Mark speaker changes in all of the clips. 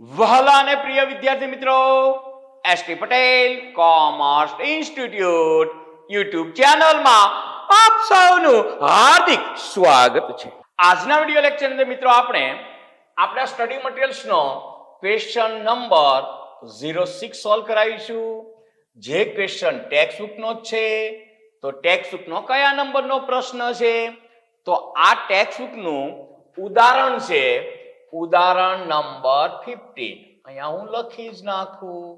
Speaker 1: વહાલા અને પ્રિય વિદ્યાર્થી મિત્રો, ST Patel commerce institute YouTube ચેનલમાં આપ સૌનું હાર્દિક સ્વાગત છે. આજના વિડિયો લેક્ચર અંદર મિત્રો આપણે આપણા સ્ટડી મટીરીયલ્સનો ક્વેશ્ચન નંબર 06 સોલ્વ કરાવીશું. જે ક્વેશ્ચન ટેક્સ્ટ બુકનો છે, તો ટેક્સ્ટ બુકનો કયા નંબરનો પ્રશ્ન છે? તો આ ટેક્સ્ટ બુકનું ઉદાહરણ છે ઉદાહરણ નંબર 15. અહીંયા હું લખી જ નાખું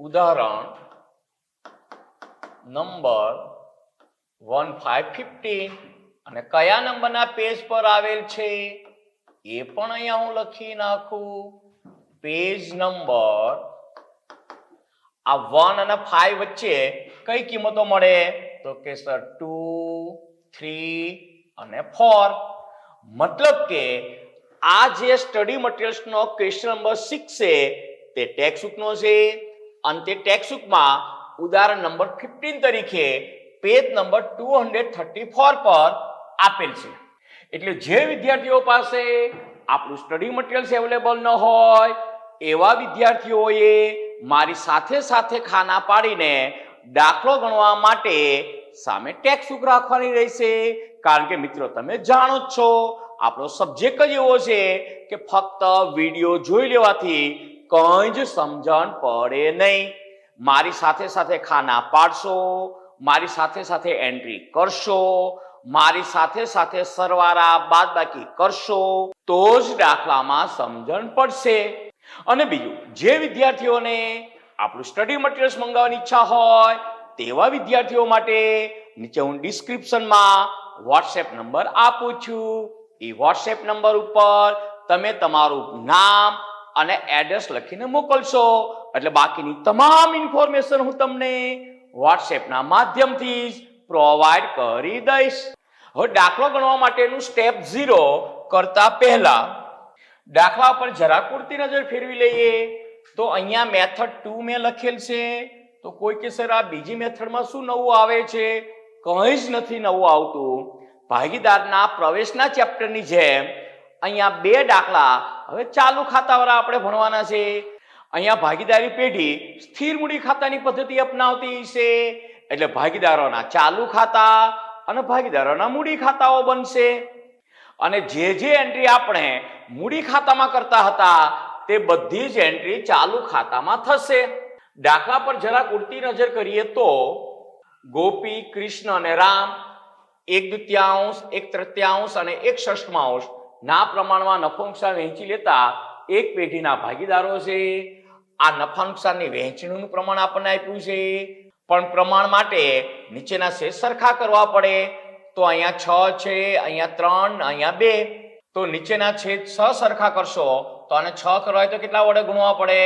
Speaker 1: ઉદાહરણ નંબર 1515 અને કયા નંબરના પેજ પર આવેલ છે એ પણ અહીંયા હું લખી નાખું. પેજ નંબર આ 1 અને 5 વચ્ચે કઈ કિંમતો મળે? તો કે સર 2, 3 અને 4. મતલબ કે આ જે સ્ટડી મટીરીયલ્સનો ક્વેશ્ચન નંબર 6 છે તે ટેક્સ્ટ બુકનો છે અને તે ટેક્સ્ટ બુકમાં ઉદાહરણ નંબર 15 તરીકે પેજ નંબર 234 પર આપેલ છે. એટલે જે વિદ્યાર્થીઓ પાસે આપણું સ્ટડી મટીરીયલ્સ અવેલેબલ ન હોય એવા વિદ્યાર્થીઓએ મારી સાથે સાથે ખાના પાડીને દાખલો ગણવા માટે સામે ટેક્સ્ટ બુક રાખવાની રહેશે. કારણ કે મિત્રો તમે જાણો જ છો આપણો સબ્જેક્ટ જ એવો છે કે ફક્ત વિડીયો જોઈ લેવાથી કંઈ જ સમજણ પડે નહીં. મારી સાથે સાથે ખાના પાડશો, મારી સાથે સાથે એન્ટ્રી કરશો, મારી સાથે સાથે સરવાળા બાદબાકી કરશો તો જ દાખલામાં સમજણ પડશે. અને બીજું, જે વિદ્યાર્થીઓને આપણું સ્ટડી મટીરીયલ્સ મંગાવવાની ઈચ્છા હોય તેવા વિદ્યાર્થીઓ માટે નીચે હું ડિસ્ક્રિપ્શનમાં વોટ્સએપ નંબર આપું છું. એ વોટ્સએપ નંબર ઉપર તમે તમારું નામ અને એડ્રેસ લખીને મોકલશો એટલે બાકીની તમામ ઇન્ફોર્મેશન હું તમને વોટ્સએપના માધ્યમથી જ પ્રોવાઈડ કરી દઈશ. હવે દાખલો ગણવા માટેનું સ્ટેપ 0 કરતા પહેલા દાખલા પર જરા પૂરતી નજર ફેરવી લઈએ. તો અહીંયા મેથડ 2 મેં લખેલ છે. તો કોઈ કે સર આ બીજી મેથડમાં શું નવું આવે છે? કંઈ જ નથી નવું આવતું. ભાગીદારના પ્રવેશના ચેપ્ટરની જેમ અહીંયા બે દાખલા હવે ચાલુ ખાતાવાળા આપણે ભણવાના છે. અહીંયા ભાગીદારી પેઢી સ્થિર મૂડી ખાતાની પદ્ધતિ અપનાવતી છે. એટલે ભાગીદારોના ચાલુ ખાતા અને ભાગીદારોના મૂડી ખાતાઓ બનશે. અને જે એન્ટ્રી આપણે મૂડી ખાતામાં કરતા હતા તે બધી જ એન્ટ્રી ચાલુ ખાતામાં થશે. દાખલા પર જરા ઉડતી નજર કરીએ તો ગોપી, કૃષ્ણ અને રામ 1/2, 1/3 અને 1/6 ના પ્રમાણમાં નફો નુકસાન વહેંચી લેતા એક પેઢીના ભાગીદારો છે. આ નફા નુકસાનની વહેંચણીનું પ્રમાણ આપણને આપ્યું છે, પણ પ્રમાણ માટે નીચેના શેષ સરખા કરવા પડે. તો અહીંયા 6 છે, અહીંયા 3, અહીંયા 2. તો નીચેના છેદ 6 સરખા કરશો તો આને 6 કરવા હોય તો કેટલા વડે ગુણવા પડે?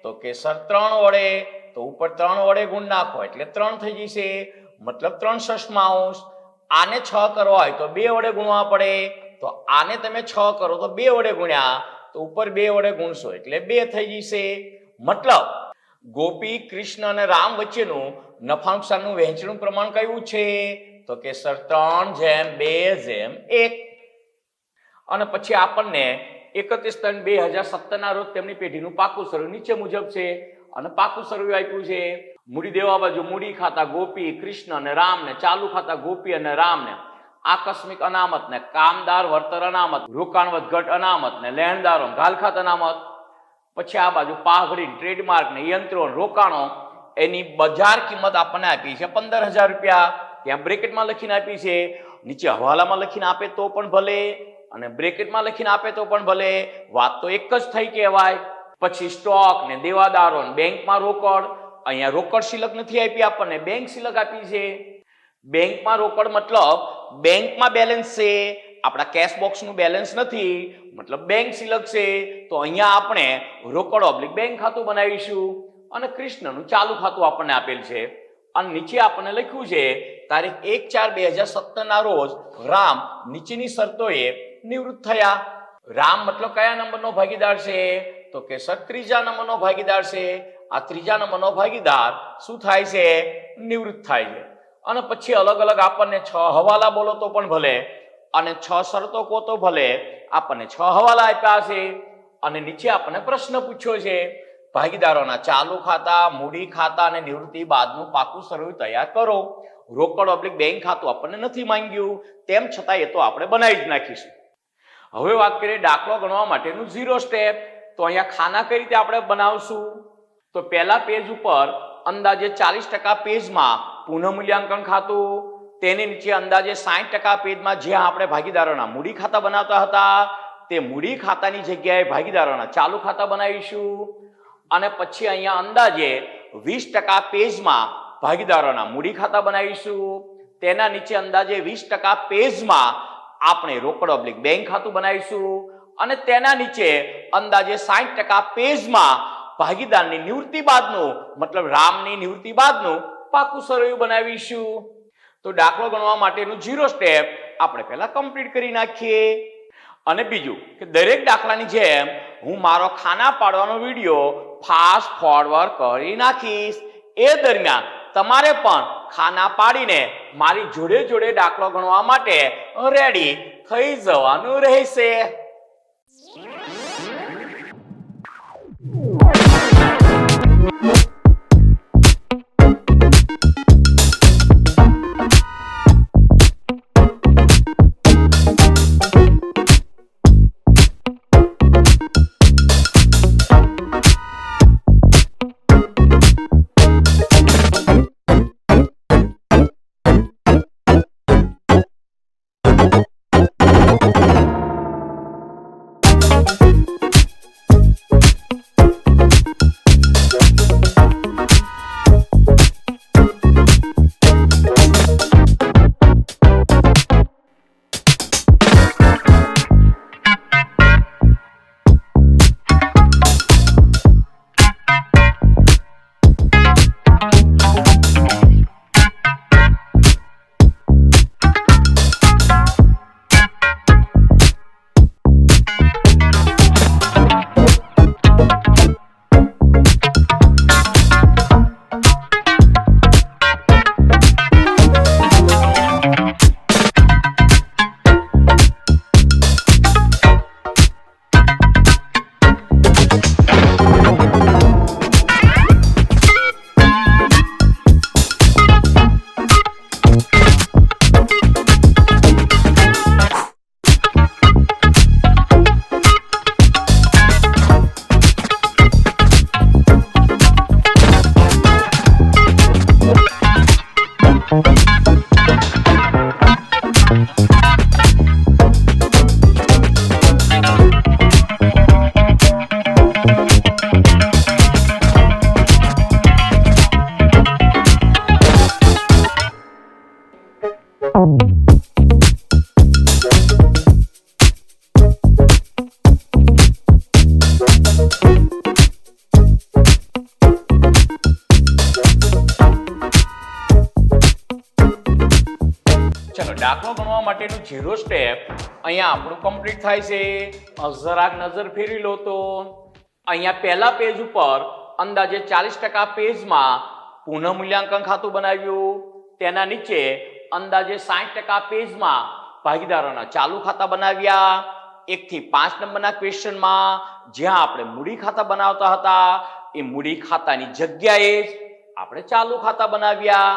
Speaker 1: તો કે સર 3 વડે. તો ઉપર 3 વડે ગુણ નાખો એટલે 3 થઈ જશે, મતલબ 3/6. આને 6 કરવા હોય તો 2 વડે ગુણવા પડે. તો આને તમે 6 કરો તો 2 વડે ગુણ્યા તો ઉપર 2 વડે ગુણશો એટલે 2 થઈ જશે. મતલબ ગોપી, કૃષ્ણ અને રામ વચ્ચેનું નફા નુકસાનનું વહેંચણીનું પ્રમાણ કયું છે? તો કે સર 3:2:1. અને પછી આપણને 31/3/2017 ના રોજ તેમની પેઢીનું પાકું સરવૈયું નીચે મુજબ છે. અને પાકું સરવૈયું આપ્યું છે મૂડી દેવા બાજુ મૂડી ખાતા ગોપી, કૃષ્ણ અને રામ ને ચાલુ ખાતા ગોપી અને રામ ને આકસ્મિક અનામત ને કામદાર વળતર અનામત, રોકાણ વધઘટ અનામત ને લેણદારો ઘાલખાત અનામત. પછી આ બાજુ પાઘડી, ટ્રેડમાર્ક ને યંત્રો રોકાણો એની બજાર કિંમત આપણને આપી છે 15,000 રૂપિયા. ત્યાં બ્રેકેટમાં લખીને આપી છે. નીચે હવાલામાં લખીને આપે તો પણ ભલે અને બ્રેકેટમાં લખીને આપે તો પણ ભલે, વાત તો એક જ થઈ કહેવાય. પછી સ્ટોક ને દેવાદારો ને બેંકમાં રોકડ. અહીંયા રોકડ શિલક નથી આપી આપણને, બેંક શિલક આપી છે. બેંકમાં રોકડ મતલબ બેંકમાં બેલેન્સ છે, આપણા કેશ બોક્સનું બેલેન્સ નથી, મતલબ બેંક શિલક છે. તો અહીંયા આપણે રોકડ ઓબ્લિક બેંક ખાતું બનાવીશું. અને કૃષ્ણનું ચાલુ ખાતું આપણને આપેલ છે. અને નીચે આપણને લખ્યું છે તારીખ 1/4/2017 ના રોજ રામ નીચેની શરતોએ નિવૃત્ત થયા. રામ મતલબ કયા નંબરનો ભાગીદાર છે? તો કે સર 3જા નંબરનો ભાગીદાર છે. આ 3જા નંબરનો ભાગીદાર શું થાય છે? નિવૃત્ત થાય છે. અને પછી અલગ અલગ આપણને 6 હવાલા બોલો તો પણ ભલે અને 6 શરતો કહો તો ભલે, આપણને 6 હવાલા આપ્યા છે. અને નીચે આપણને પ્રશ્ન પૂછ્યો છે ભાગીદારોના ચાલુ ખાતા, મૂડી ખાતા અને નિવૃત્તિ બાદનું પાકું સરવૈયું તૈયાર કરો. રોકડ બેંક ખાતું આપણને નથી માંગ્યું, તેમ છતાં એ તો આપણે બનાવી જ નાખીશું. હવે વાત કરીએ દાખલો ગણવા માટેનું 0 સ્ટેપ. તો અહીંયા ખાના કઈ રીતે આપણે બનાવશું? તો પહેલા પેજ ઉપર અંદાજે 40% પેજમાં પુનઃમૂલ્યાંકન ખાતું, તેની નીચે અંદાજે 60% પેજમાં જ્યાં આપણે ભાગીદારોના મૂડી ખાતા બનાવતા હતા તે મૂડી ખાતાની જગ્યાએ ભાગીદારોના ચાલુ ખાતા બનાવીશું. અને પછી અહીંયા અંદાજે 20% પેજમાં ભાગીદારોના મૂડી ખાતા બનાવીશું. તેના નીચે અંદાજે 20% પેજમાં આપણે રોકડ બેંક ખાતું બનાવીશું. અને તેના નીચે અંદાજે 60% પેજમાં ભાગીદારની નિવૃત્તિ બાદનું મતલબ રામની નિવૃત્તિ બાદનું પાકું સરવૈયું બનાવીશું. તો દાખલો ગણવા માટેનું 0 સ્ટેપ આપણે પહેલા કમ્પ્લીટ કરી નાખીએ. અને બીજું કે દરેક દાખલાની જેમ હું મારો ખાના પાડવાનો વિડીયો ફાસ્ટ ફોરવર્ડ કરી નાખીશ. એ દરમિયાન તમારે પણ ખાના પાડીને મારી જોડે જોડે દાખલો ગણવા માટે રેડી થઈ જવાનું રહેશે. દાખલો ગણવા માટેનું 0 સ્ટેપ અહીંયા આપણું કમ્પ્લીટ થાય છે. જરાક નજર ફેરવી લો તો અહીંયા પહેલા પેજ ઉપર અંદાજે 40% પેજમાં પુનઃમૂલ્યાંકન ખાતું બનાવ્યું. તેના નીચે અંદાજે 60% પેજમાં ભાગીદારોના ચાલુ ખાતા બનાવ્યા. 1 થી 5 નંબરના ક્વેશ્ચનમાં જ્યાં આપણે મૂડી ખાતા બનાવતા હતા એ મૂડી ખાતાની જગ્યાએ જ આપણે ચાલુ ખાતા બનાવ્યા.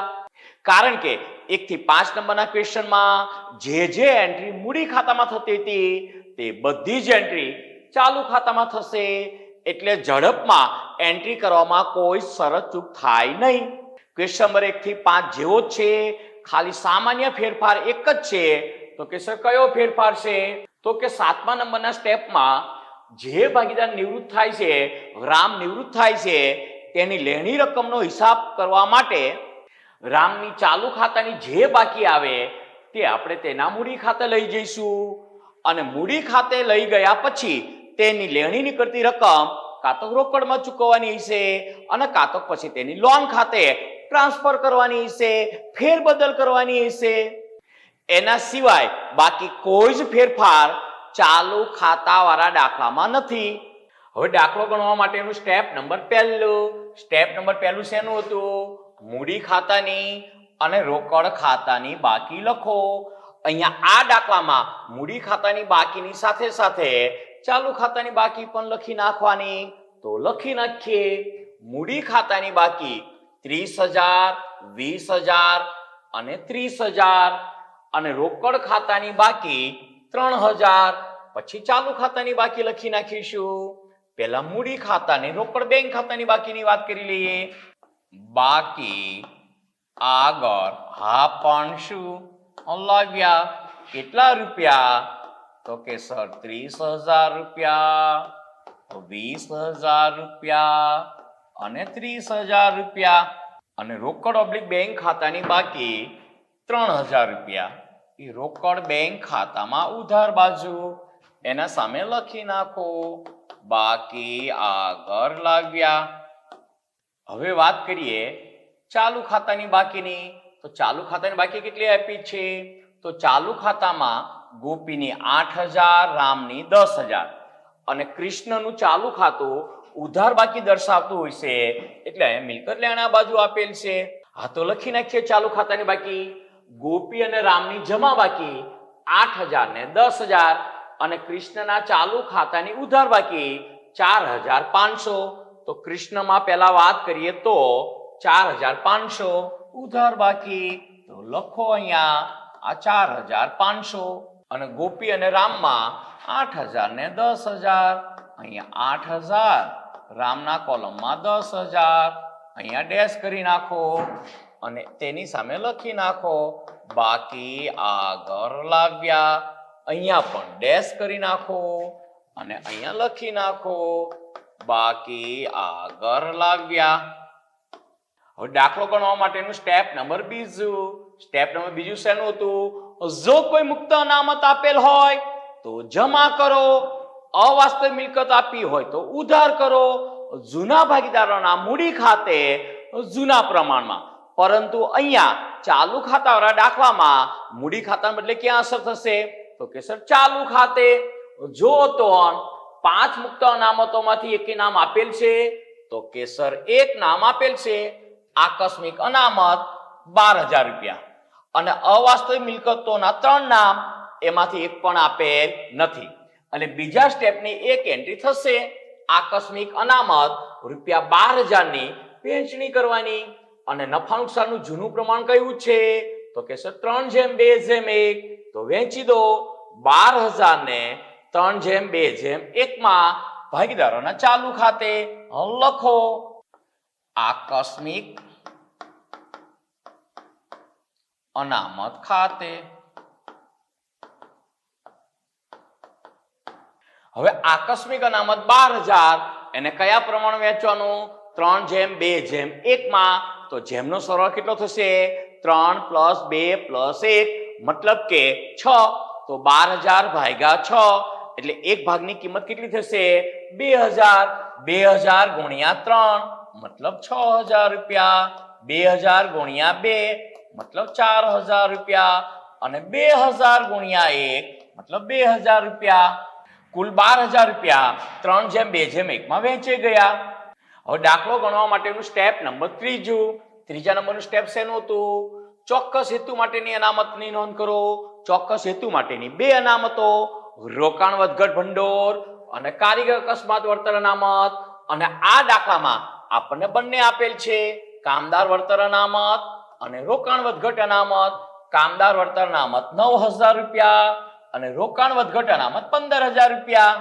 Speaker 1: કારણ કે 1 થી 5 નંબરના ક્વેશ્ચનમાં જે એન્ટ્રી મૂડી ખાતામાં થતી હતી તે બધી જ એન્ટ્રી ચાલુ ખાતામાં થશે. એટલે ઝડપમાં એન્ટ્રી કરવામાં કોઈ શરત ચૂક થાય નહીં. ક્વેશ્ચન નંબર 1 થી 5 જેવો જ છે, ખાલી સામાન્ય ફેરફાર એક જ છે. તો કે સર કયો ફેરફાર છે? તો કે 7મા નંબરના સ્ટેપમાં જે ભાગીદાર નિવૃત્ત થાય છે, રામ નિવૃત્ત થાય છે, તેની લેણી રકમનો હિસાબ કરવા માટે રામની ચાલુ ખાતાની જે બાકી આવે તે આપણે તેના મૂડી ખાતે લઈ જઈશું. અને મૂડી ખાતે લઈ ગયા પછી તેની લેણી નીકળતી રકમ કાં તો રોકડમાં ચૂકવવાની હશે અને કાં તો પછી તેની લોન ખાતે ટ્રાન્સફર કરવાની હશે, ફેરબદલ કરવાની હશે. એના સિવાય બાકી કોઈ જ ફેરફાર ચાલુ ખાતાવાળા દાખલામાં નથી. હવે દાખલો ગણવા માટેનું સ્ટેપ નંબર 1. સ્ટેપ નંબર 1 શેનું હતું? મૂડી ખાતાની અને રોકડ ખાતાની બાકી લખો. અહીંયા આ દાખલામાં મૂડી ખાતાની બાકીની સાથે સાથે ચાલુ ખાતાની બાકી પણ લખી નાખવાની. તો લખી નાખીએ. મૂડી ખાતાની બાકી 30,000, 20,000 અને 30,000 અને રોકડ ખાતાની બાકી 3,000. પછી ચાલુ ખાતાની બાકી લખી નાખીશું. પહેલા મૂડી ખાતાની રોકડ બેંક ખાતાની બાકીની વાત કરી લઈએ. બાકી આગળ હા પણ શું લાવ્યા? કેટલા રૂપિયા? તો કે સર 30,000 રૂપિયા, 20,000 રૂપિયા અને 30,000 રૂપિયા. અને રોકડ ઓબ્લિક બેંક ખાતાની બાકી 3,000 રૂપિયા. એ રોકડ બેંક ખાતામાં ઉધાર બાજુ એના સામે લખી નાખો. બાકી આગળ લાવ્યા. હવે વાત કરીએ ચાલુ ખાતાની બાકીની. તો ચાલુ ખાતાની બાકી કેટલી આપી છે? તો ચાલુ ખાતામાં ગોપીની 8,000, રામની 10,000 અને કૃષ્ણનું ચાલુ ખાતું ઉધાર બાકી દર્શાવતું હોય છે એટલે મિલકત લેણા બાજુ આપેલ છે. હા તો લખી નાખીએ ચાલુ ખાતાની બાકી. ગોપી અને રામની જમા બાકી 8,000 ને 10,000 અને કૃષ્ણના ચાલુ ખાતાની ઉધાર બાકી 4,500. તો કૃષ્ણમાં પહેલા વાત કરીએ તો 4,500 ઉધાર બાકી. તો લખો અહીંયા આ 4,500 અને ગોપી અને રામમાં 8,000 ને 10,000. અહીંયા 8,000 રામના કોલમમાં 10,000 અહીંયા ડેશ કરી નાખો અને તેની સામે લખી નાખો. બાકી આગળ લાવ્યા. અહીંયા પણ ડેશ કરી નાખો અને અહીંયા લખી નાખો. બાકી આગળ લાવ્યા. હવે દાખલો ગણવા માટેનું સ્ટેપ નંબર બીજું. સ્ટેપ નંબર બીજું શેનું હતું? જો કોઈ મુક્ત અનામત આપેલ હોય તો જમા કરો, અવાસ્તવિક મિલકત આપી હોય તો ઉધાર કરો, જૂના ભાગીદારોના મૂડી ખાતે જૂના પ્રમાણમાં. પરંતુ અહીંયા ચાલુ ખાતાવાળા દાખલામાં મૂડી ખાતાના બદલે ક્યાં અસર થશે? તો કે સર ચાલુ ખાતે. જો તો 5 મુક્ત અનામતોમાંથી એક નામ આપેલ છે તો કે સર એક નામ આપેલ છે આકસ્મિક અનામત 12,000 રૂપિયા અને અવાસ્તવિક મિલકતોના 3 નામ એમાંથી એક પણ આપેલ નથી. અને બીજા સ્ટેપની એક એન્ટ્રી થશે આકસ્મિક અનામત ₹12,000 ની વહેંચણી કરવાની. અને નફા નુકસાનનું જૂનું પ્રમાણ કયું છે? તો કે સર 3:2:1. તો વહેંચી દો 12,000 ને 3:2:1 માં ભાગીદારોના ચાલુ ખાતે. લખો આકસ્મિક અનામત ખાતે. હવે આકસ્મિક અનામત 12,000 એને કયા પ્રમાણ વહેંચવાનું? 3:2:1 માં. તો જેમનો સરવાળો કેટલો થશે? 3 + 2 + 1 મતલબ કે 6. તો 12,000 ભાગ્યા 6 એટલે એક ભાગની કિંમત કેટલી થશે? 2,000. 2,000 ગુણ્યા 3 મતલબ 6,000 રૂપિયા. 2,000 ગુણ્યા 2 મતલબ 4,000 રૂપિયા અને 2,000 ગુણ્યા 1 મતલબ 2,000 રૂપિયા. કુલ 12,000 રૂપિયા 3:2:1 માં વહેંચાઈ ગયા. હવે દાખલો ગણવા માટેનું સ્ટેપ નંબર ત્રીજું. ત્રીજા નંબરનું સ્ટેપ શેનું હતું? ચોક્કસ હેતુ માટેની અનામતની નોંધ કરો. ચોક્કસ હેતુ માટેની 2 અનામતો, રોકાણ વધઘટ ભંડોળ અને કારીગર અકસ્માત વળતર અનામત. અને આ દાખલામાં આપણને બંને આપેલ છે, કામદાર વળતર અનામત અને રોકાણ વધઘટ અનામત. કામદાર વળતર અનામત 9,000 રૂપિયા અને રોકાણ વધઘટ અનામત 15,000 રૂપિયા.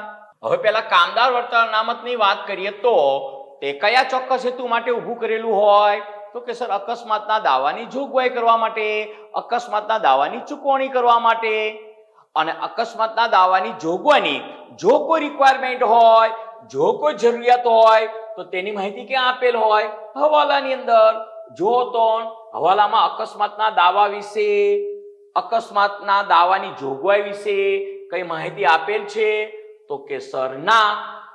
Speaker 1: હવે પહેલા કામદાર વળતર અનામતની વાત કરીએ તો તે કયા ચોક્કસ હેતુ માટે ઊભું કરેલું હોય? તો કે સર અકસ્માતના દાવાની જોગવાઈ કરવા માટે, અકસ્માતના દાવાની ચૂકવણી કરવા માટે. અને અકસ્માતના દાવાની જોગવાઈની જો કોઈ રિક્વાયરમેન્ટ હોય, જો કોઈ જરૂરિયાત હોય તો તેની માહિતી ક્યાં આપેલ હોય? હવાલાની અંદર. જો તો હવાલામાં અકસ્માતના દાવા વિશે, અકસ્માતના દાવાની જોગવાઈ વિશે કઈ માહિતી આપેલ છે? તો કે સર ના.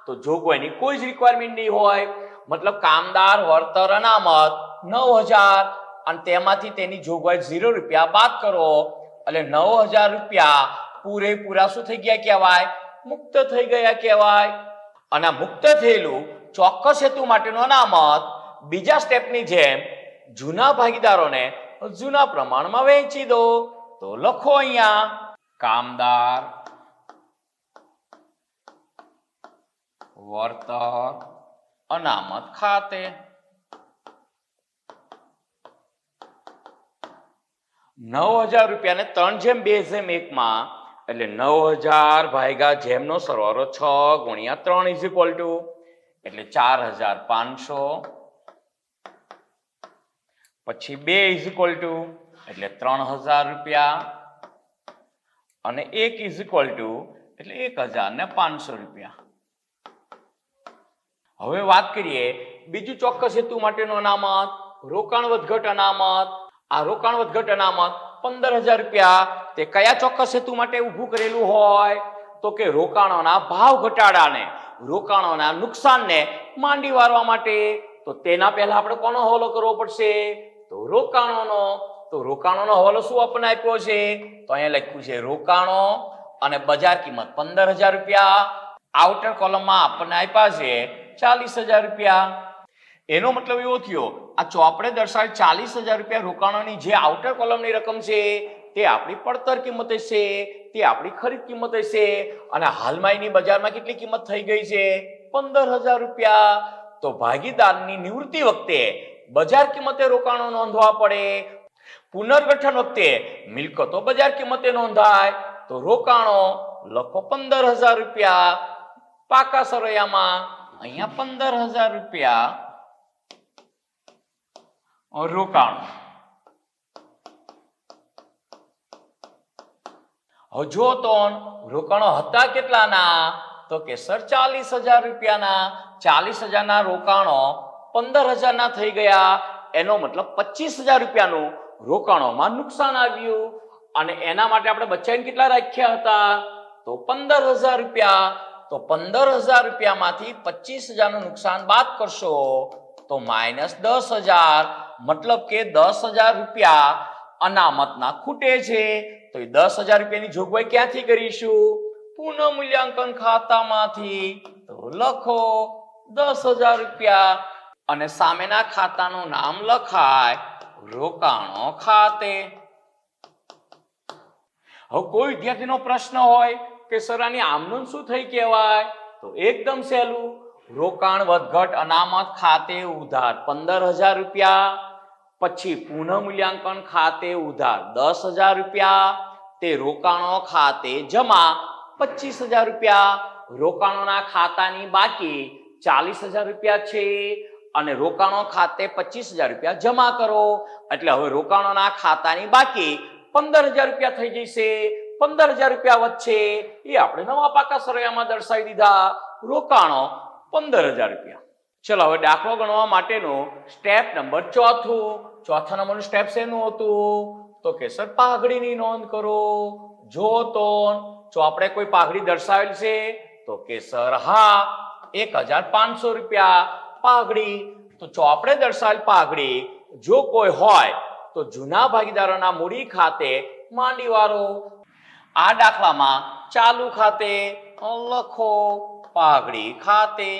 Speaker 1: તો જોગવાઈની કોઈ જ રિક્વાયરમેન્ટ નહીં હોય. મતલબ કામદાર વળતર અનામત 9,000 અને તેમાંથી તેની જોગવાઈ 0 રૂપિયા બાદ કરો એટલે 9,000 રૂપિયા પૂરેપૂરા શું થઈ ગયા કહેવાય? મુક્ત થઈ ગયા કહેવાય. અને મુક્ત થયેલું ચોક્કસ હેતુ માટેનું અનામત બીજા સ્ટેપની જેમ જૂના ભાગીદારોને જૂના પ્રમાણમાં વહેંચી દો. તો લખો અહીંયા કામદાર વળતર અનામત ખાતે. 9000 રૂપિયાને 3:2:1 માં એટલે 9000 ભાગ્યા જેમનો સરવાળો 6 ગુણ્યા 3 ઇઝ ઇક્વલ ટુ એટલે 4500 પછી 2 ઇઝ ઇક્વલ ટુ એટલે 3000 રૂપિયા અને 1 ઇઝ ઇક્વલ ટુ એટલે 1500 રૂપિયા. હવે વાત કરીએ બીજું ચોક્કસ હેતુ માટેનું અનામત, રોકાણ વધઘટ અનામત. આ રોકાણ વધઘટ અનામત 15000 રૂપિયા તે કયા ચોક્કસ હેતુ માટે ઊભું કરેલું હોય? તો કે રોકાણોના ભાવ ઘટાડાને, રોકાણોના નુકસાનને માંડી વાળવા માટે. તો તેના પહેલા આપણે કોનો હવાલો કરવો પડશે? તો રોકાણોનો. તો રોકાણોનો હવાલો શું આપણને આપ્યો છે? તો અહીંયા લખ્યું છે રોકાણો અને બજાર કિંમત 15000 રૂપિયા. આઉટર કોલમમાં આપણને આપ્યા છે 40000 રૂપિયા. એનો મતલબ એવો થયો આ ચોપડે દર્શાવેલ 40000 રૂપિયા રોકાણોની જે આઉટર કોલમની રકમ છે તે આપણી પડતર કિંમત છે, તે આપણી ખરીદ કિંમત છે. અને હાલમાં એની બજારમાં કેટલી કિંમત થઈ ગઈ છે? 15000 રૂપિયા. તો ભાગીદારની નિવૃત્તિ વખતે બજાર કિંમતે રોકાણો નોંધવા પડે. પુનર્ગઠન વખતે મિલકતો બજાર કિંમતે નોંધાય. તો રોકાણો લખો 15000 રૂપિયા. પાકા સરવૈયામાં અહીંયા 15000 રૂપિયા રોકાણો. જો તો રોકાણો હતા કેટલાના? તો કે સર 40000 રૂપિયાના. 40000 ના રોકાણો 15000 ના થઈ ગયા. એનો મતલબ 25000 રૂપિયાનું રોકાણોમાં નુકસાન આવ્યું. અને એના માટે આપણે બચાવીને કેટલા રાખ્યા હતા? તો 15000 રૂપિયા. તો 15000 રૂપિયામાંથી 25000 નું નુકસાન બાદ કરશો તો -10000. મતલબ કે 10000 રૂપિયા અનામતના ખૂટે છે. તો એ 10000 રૂપિયાની જોગવાઈ ક્યાંથી કરીશું? પુનઃ મૂલ્યાંકન ખાતામાંથી. તો લખો 10000 રૂપિયા અને સામેના ખાતાનું નામ લખાય રોકાણો ખાતે. હવે કોઈ વિદ્યાર્થીનો પ્રશ્ન હોય કે સર આની આમનોંધ શું થઈ કહેવાય? તો એકદમ સહેલું. રોકાણ વધઘટ અનામત ખાતે ઉધાર 15000 રૂપિયા. પછી પુનઃ મૂલ્યાંકન ખાતે ઉધાર 10000 રૂપિયા. તે રોકાણો ખાતે જમા 25000 રૂપિયા. રોકાણોના ખાતાની બાકી 40000 રૂપિયા છે અને રોકાણો ખાતે 25000 રૂપિયા જમા કરો. એટલે હવે રોકાણોના ખાતાની બાકી 15000 રૂપિયા થઈ જશે. 15000 રૂપિયા વચ્ચે એ આપણે નવા પાકા સરવૈયામાં દર્શાવી દીધા. રોકાણો 15000 રૂપિયા. ચલો હવે દાખલો ગણવા માટેનું સ્ટેપ નંબર 4. ચોથા નંબરનું સ્ટેપ શેનું હતું? તો કે સર પાઘડીની નોંધ કરો. જો તો આપણે કોઈ પાઘડી દર્શાવેલ છે? તો કે સર હા 1500 રૂપિયા પાઘડી. તો આપણે દર્શાવેલ પાઘડી જો કોઈ હોય તો જૂના ભાગીદારોના મૂડી ખાતે માંડી વાળો. આ દાખલામાં ચાલુ ખાતે લખો પાઘડી ખાતે.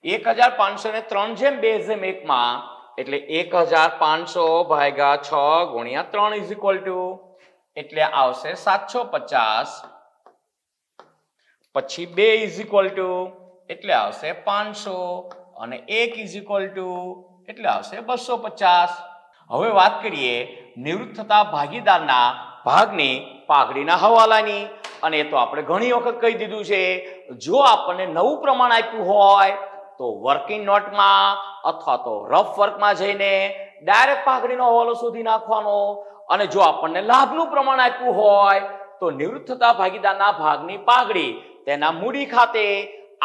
Speaker 1: 1500 ને 3:2:1 માં એટલે 1500 ભાગ્યા 6 ગુણ્યા 3 ઇઝ ઇક્વલ ટુ એટલે આવશે 750. પછી 2 ઇઝ ઇક્વલ ટુ એટલે આવશે 500 અને 1 ઇઝ ઇક્વલ ટુ એટલે આવશે 250. હવે વાત કરીએ નિવૃત્ત થતા ભાગીદારના ભાગની પાઘડીના હવાલાની. અને એ તો આપણે ઘણી વખત કહી દીધું છે. જો આપણને નવું પ્રમાણ આપ્યું હોય તો વર્કિંગ નોટમાં અથવા તો રફ વર્કમાં જઈને ડાયરેક્ટ પાઘડીનો હવાલો શોધી નાખવાનો. અને જો આપણને લાભનું પ્રમાણ આપ્યું હોય તો નિવૃત્ત થતા ભાગીદારના ભાગની પાઘડી તેના મૂડી ખાતે,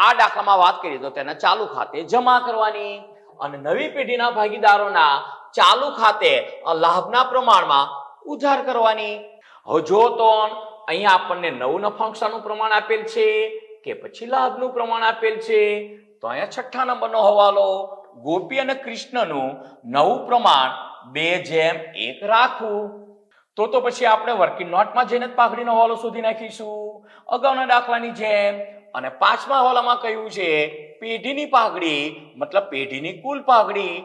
Speaker 1: આ દાખલામાં વાત કરીએ તો તેના ચાલુ ખાતે જમા કરવાની. અને નવી પેઢીના ભાગીદારોના ચાલુ ખાતે લાભના પ્રમાણમાં ઉધાર કરવાની. હવે જો તો અહીંયા આપણને નવું નફા નુકસાનનું પ્રમાણ આપેલ છે કે પછી લાભનું પ્રમાણ આપેલ છે? તો અહીંયા છઠ્ઠા નંબરનો હવાલો ગોપી અને કૃષ્ણનું નવું પ્રમાણ 2:1 રાખવું. તો પછી આપણે વર્કિંગ નોટમાં જઈને જ પાઘડીનો હવાલો શોધી નાખીશું અગાઉના દાખલાની જેમ. અને પાંચમા હવાલામાં કહ્યું છે પેઢીની પાઘડી મતલબ પેઢીની કુલ પાઘડી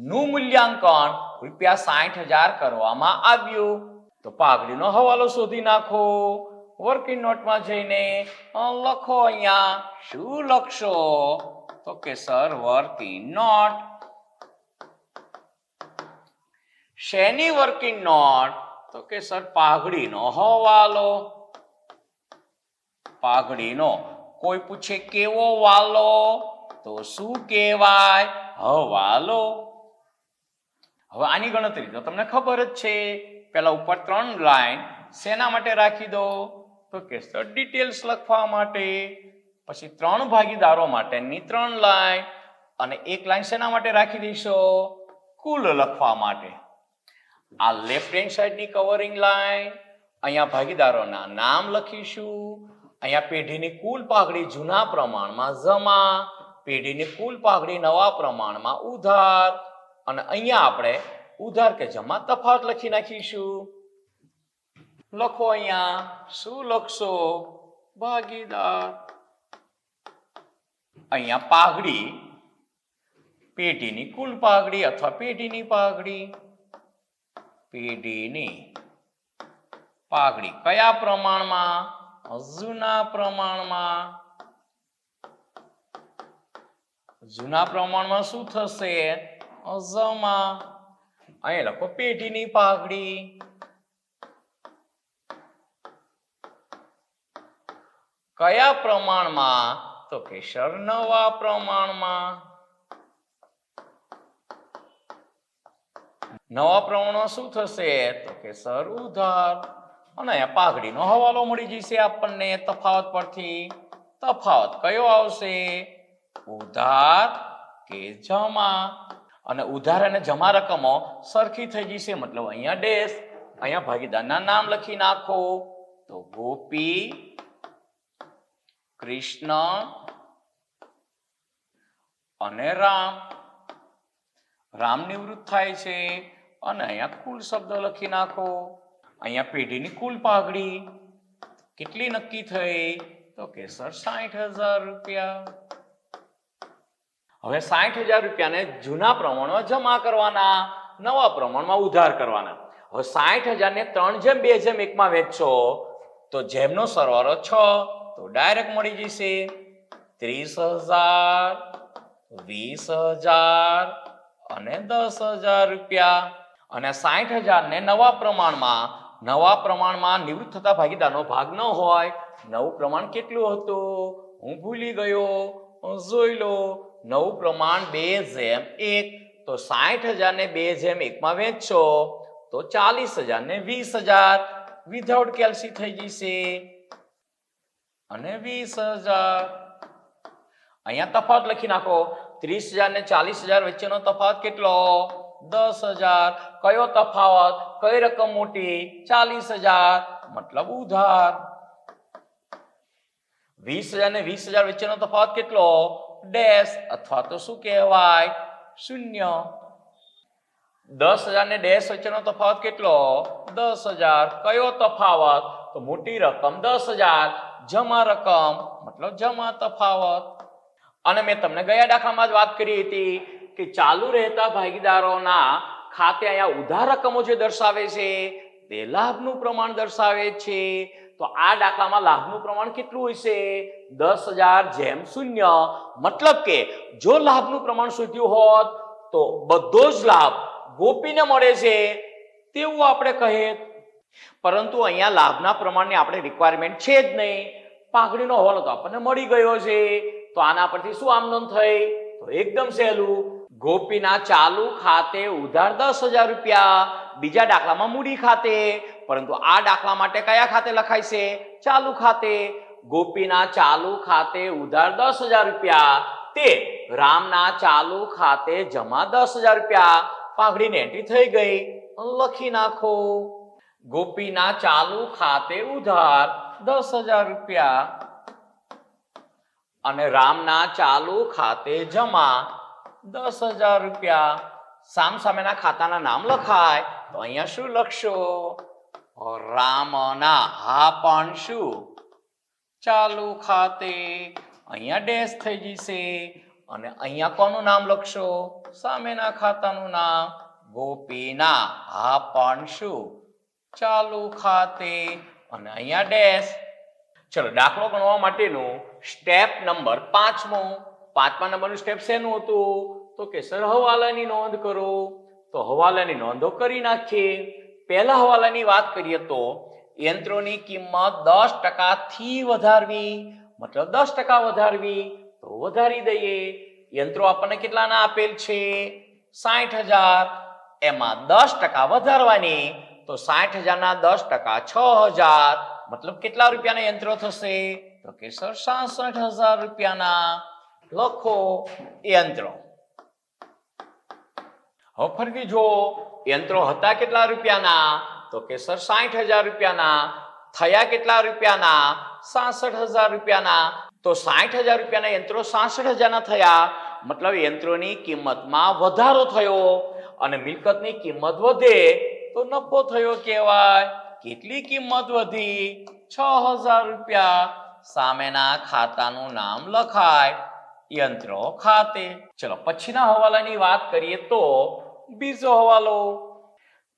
Speaker 1: નું મૂલ્યાંકન ₹60000 કરવામાં આવ્યું. તો પાઘડીનો હવાલો શોધી નાખો. વર્કિંગ નોટમાં જઈને લખો. અહીંયા શું લખશો? તો કે સર વર્કિંગ નોટ. શેની વર્કિંગ નોટ? તો કે સર પાઘડીનો હવાલો. પાઘડીનો. કોઈ પૂછે કેવો વાલો? તો શું કહેવાય? હવાલો. હવે આની ગણતરી તો તમને ખબર જ છે. પેલા ઉપર 3 લાઈન શેના માટે રાખી દો? તો કે સર ડિટેલ્સ લખવા માટે. પછી 3 ભાગીદારો માટેની 3 લાઈન અને 1 લાઈન શેના માટે રાખી દઈશો? કુલ લખવા માટે. આ લેફ્ટ હેન્ડ સાઈડની કવરિંગ લાઈન, અહીંયા ભાગીદારોના નામ લખીશું. અહીંયા પેઢીની કુલ પાઘડી જૂના પ્રમાણમાં જમા, પેઢીની કુલ પાઘડી નવા પ્રમાણમાં ઉધાર, અને અહીંયા આપણે ઉધાર કે જમા તફાવત લખી નાખીશું. લખો. અહીંયા શું લખશો? ભાગીદાર. અહીંયા પાઘડી, પેઢીની કુલ પાઘડી અથવા પેઢીની પાઘડી. પેઢીની પાઘડી કયા પ્રમાણમાં? જૂના પ્રમાણમાં. જૂના પ્રમાણમાં શું થશે? જમા. અહીં લખો પેઢીની પાઘડી. કયા પ્રમાણમાં? તો કે સર નવા પ્રમાણમાં. નવા પ્રમાણમાં શું થશે? તો કે સર ઉધાર. અને અહીંયા પાઘડીનો હવાલો મળી જશે આપણને તફાવત પરથી. તફાવત કયો આવશે? ઉધાર કે જમા. અને ઉધાર અને જમા રકમો સરખી થઈ જશે, મતલબ અહીંયા ડેશ. અહીંયા ભાગીદારના નામ લખી નાખો. તો ગોપી, કૃષ્ણ અને રામ. રામ નિવૃત્ત થાય છે અને અહીંયા કુલ શબ્દ લખી નાખો. અહીંયા પેઢીની કુલ પાઘડી કેટલી નક્કી થઈ? તો કે સર 60,000 રૂપિયા. હવે 60,000 રૂપિયાને જૂના પ્રમાણમાં જમા કરવાના, નવા પ્રમાણમાં ઉધાર કરવાના. હવે 60,000 ને 3:2:1 માં વેચશો તો જેમનો સરવાળો 6 તો ડાયરેક્ટ મળી જશે 30,000, 20,000 અને 10,000 રૂપિયા. અને 60,000 ને નવા પ્રમાણમાં નિવૃત્ત થતા ભાગીદારનો ભાગ ન હોય. નવું પ્રમાણ કેટલું હતું? હું ભૂલી ગયો, જોઈ લો. નવું પ્રમાણ 2:1. તો 60,000 ને 2:1 માં વેચશો તો 40,000 ને 20,000 વિધાઉટ કેલ્સી થઈ જશે અને 20,000. અહીંયા તફાવત લખી નાખો. 30,000 ને 40,000 વચ્ચેનો તફાવત કેટલો? 10,000. કયો તફાવત? કઈ રકમ મોટી? 40,000, મતલબ ઉધાર. 20,000 ને 20,000 વચ્ચેનો તફાવત કેટલો? ડેશ અથવા તો શું કહેવાય? શૂન્ય. 10,000 ને ડેશ વચ્ચેનો તફાવત કેટલો? 10,000. કયો તફાવત? તો મોટી રકમ 10,000, જમા રકમ મતલબ જમા તફાવત. અને મેં તમને ગયા દાખલામાં જ વાત કરી હતી કે ચાલુ રહેતા ભાગીદારોના ખાતે અહીંયા ઉધાર રકમો જે દર્શાવે છે તે લાભનું પ્રમાણ દર્શાવે છે. તો આ દાખલામાં લાભનું પ્રમાણ કેટલું હશે? 10,000:0. મતલબ કે જો લાભનું પ્રમાણ શોધ્યું હોત તો બધો જ લાભ ગોપીને મળે છે તેવું આપણે કહીએ. પરંતુ અહીંયા લાભના પ્રમાણની આપણે રિક્વાયરમેન્ટ છે જ નહીં. પાઘડીનો હવાલો તો આપણને મળી ગયો છે. તો આના પરથી શું આમનોંધ થઈ? તો એકદમ સહેલું. ગોપીના ચાલુ ખાતે ઉધાર 10,000 રૂપિયા. બીજા દાખલામાં મૂડી ખાતે, પરંતુ આ દાખલા માટે કયા ખાતે લખાય છે? ચાલુ ખાતે. ગોપીના ચાલુ ખાતે ઉધાર 10,000 રૂપિયા તે રામના ચાલુ ખાતે જમા 10,000 રૂપિયા. પાઘડીની એન્ટ્રી થઈ ગઈ, લખી નાખો. ગોપીના ચાલુ ખાતે ઉધાર 10,000 રૂપિયા અને રામના ચાલુ ખાતે જમા 10,000 રૂપિયા. સામસામેના ખાતાના નામ લખાય તો અહીંયા શું લખશો? રામના હા પણ શું ચાલુ ખાતે. અહીંયા ડેશ થઈ જશે અને અહીંયા કોનું નામ લખશો? સામેના ખાતાનું નામ. ગોપીના હા પણ શું ચાલુ ખાતે અને અહીંયા ડેશ ચલો દાખલો ગણવા માટેનું સ્ટેપ નંબર 5મો. 5મા નંબરનું સ્ટેપ શેનું હતું? તો કે સર હવાલાની નોંધ કરો. તો હવાલાની નોંધો કરી નાખીએ. પહેલા હવાલાની વાત કરીએ તો યંત્રોની કિંમત 10% થી વધારવી, મતલબ 10% વધારવી, તો વધારી દઈએ. યંત્રો આપણને કેટલાના આપેલ છે? 60,000. એમાં 10% વધારવાની, તો 60,000 ના 10% 6,000, મતલબ કેટલા રૂપિયાના યંત્રો થશે? તો કે સર 66,000 રૂપિયાના. લખો યંત્રો. હવે ફરીથી જો યંત્રો હતા કેટલા રૂપિયાના? તો કે સર 60,000 રૂપિયાના. થયા કેટલા રૂપિયાના? 66,000 રૂપિયાના. તો 60,000 રૂપિયાના યંત્રો 66,000 ના થયા, મતલબ યંત્રોની કિંમતમાં વધારો થયો. અને મિલકતની કિંમત વધે તો નફો થયો કહેવાય. કેટલી કિંમત વધી? 6,000 રૂપિયા. સામેના ખાતાનું નામ લખાય યંત્રો ખાતે. ચલો પછીના હવાલાની વાત કરીએ તો બીજો હવાલો,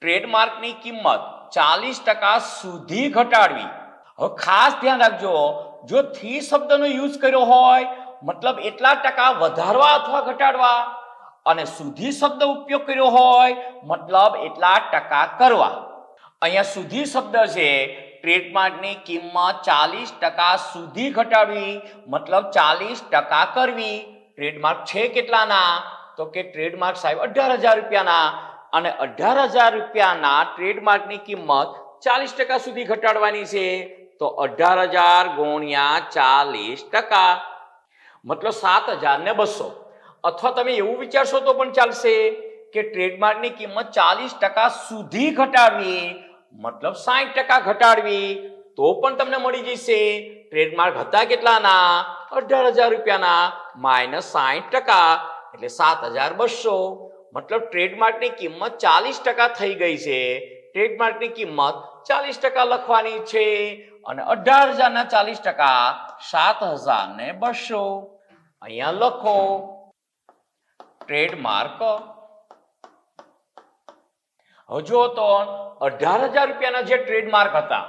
Speaker 1: ટ્રેડમાર્કની કિંમત 40% સુધી ઘટાડવી. હવે ખાસ ધ્યાન રાખજો, જો થી શબ્દનો યુઝ કર્યો હોય મતલબ એટલા ટકા વધારવા અથવા ઘટાડવા, અને સુધી શબ્દ ઉપયોગ કર્યો હોય મતલબ એટલા ટકા કરવા. અહીંયા સુધી શબ્દ છે, ટ્રેડમાર્કની કિંમત 40% સુધી ઘટાડવી, મતલબ 40% કરવી. ટ્રેડમાર્ક છે કેટલાના? તો કે ટ્રેડમાર્ક સાહેબ 18,000 રૂપિયાના. અને 18,000 રૂપિયાના ટ્રેડમાર્કની કિંમત 40% સુધી ઘટાડવાની છે. તો 18,000 ગુણ્યા 40%, મતલબ 7,200. અથવા તમે એવું વિચારશો તો પણ ચાલશે કે ટ્રેડમાર્કની કિંમત 40% સુધી ઘટાડવી, મતલબ 60% ઘટાડવી, તો પણ તમને મળી જશે. ટ્રેડમાર્ક હતા કેટલાના? 18,000 રૂપિયાના માઇનસ 60%, એટલે 7,200. મતલબ ટ્રેડમાર્કની કિંમત 40% થઈ ગઈ છે. ટ્રેડમાર્કની કિંમત 40% લખવાની છે. અને 18,000 ના 40%, 7,200. અહીંયા લખો ટ્રેડમાર્ક. હવે જો તો 18,000 રૂપિયાના જે ટ્રેડમાર્ક હતા,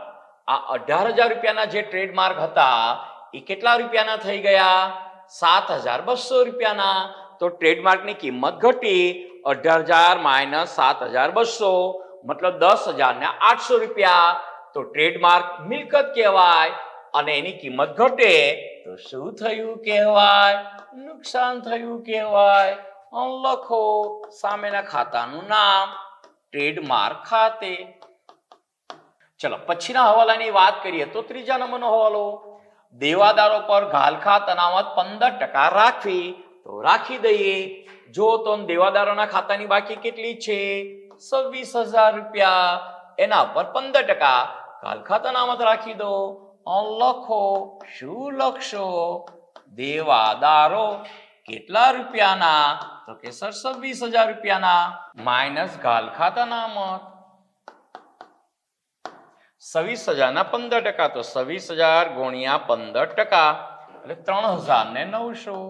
Speaker 1: આ 18,000 રૂપિયાના જે ટ્રેડમાર્ક હતા એ કેટલા રૂપિયાના થઈ ગયા? 7,200 રૂપિયાના. તો ટ્રેડમાર્કની કિંમત ઘટી. 18,000 માઇનસ 7,200, મતલબ 10,800 રૂપિયા. તો ટ્રેડમાર્ક મિલકત કહેવાય. અને એની કિંમત ઘટે તો શું થયું કહેવાય? નુકસાન થયું કહેવાય. લખો સામેના ખાતાનું નામ ટ્રેડમાર્ક ખાતે. ચલો પછીના હવાલાની વાત કરીએ તો ત્રીજા નંબરનો હવાલો, દેવાદારો પર ઘાલખાત અનામત 15% રાખવી. તો રાખી દઈએ. જો તો દેવાદારોના ખાતાની બાકી કેટલી છે? 26,000 રૂપિયા. એના પર 15% ઘાલખાત અનામત રાખી દો. લખો. શું લખશો? દેવાદારો કેટલા રૂપિયાના? તો કે સર 26,000 રૂપિયાના માઇનસ ઘાલખાત અનામત. 26,000 ના 15%, તો 26,000 ગુણ્યા 15%, એટલે 3,900.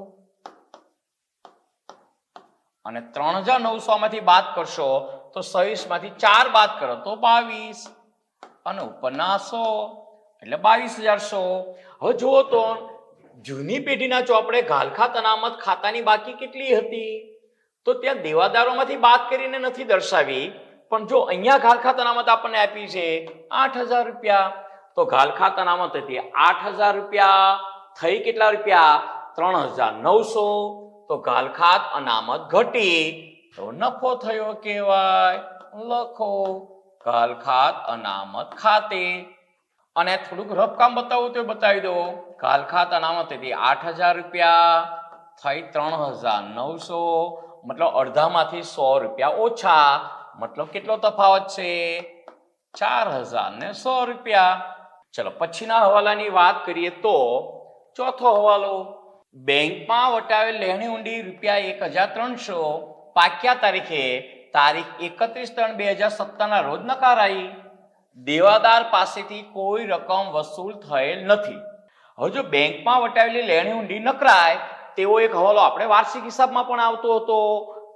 Speaker 1: અને 3,900 માંથી બાદ કરશો તો 26 માંથી 4 બાદ કરો તો 22, અને ઉપરના 100 એટલે 22,100. હવે જુઓ તો જૂની પેઢીના ચોપડે ઘાલખાત અનામત ખાતાની બાકી કેટલી હતી? તો ત્યાં દેવાદારોમાંથી બાદ કરીને નથી દર્શાવી, પણ જો અહીંયા ઘાલખાત અનામત આપણને આપી છે 8,000 રૂપિયા. તો ઘાલખાત અનામત હતી 8,000 રૂપિયા, થઈ કેટલા રૂપિયા? 3,900. તો ઘાલખાત અનામત ઘટી તો નફો થયો કહેવાય. લખો ઘાલખાત અનામત ખાતે. અને થોડુંક રફ કામ બતાવું તો બતાવી દો. ઘાલખાત અનામત હતી 8,000 રૂપિયા, થઈ 3,900, મતલબ અડધામાંથી 100 રૂપિયા ઓછા, મતલબ કેટલો તફાવત છે? 4,100 રૂપિયા. ચલો પછીના હવાલાની વાત કરીએ તો ચોથો હવાલો, બેંકમાં વટાવેલ લેણી ઊંડી ₹1,300 પાક્યા તારીખે તારીખ 31/3/2017 ના રોજ નકારાઈ. દેવાદાર પાસેથી કોઈ રકમ વસૂલ થયેલ નથી. હવે જો બેંકમાં વટાવેલી લેણી ઊંડી નકરાય તેવો એક હવાલો આપણે વાર્ષિક હિસાબમાં પણ આવતો હતો,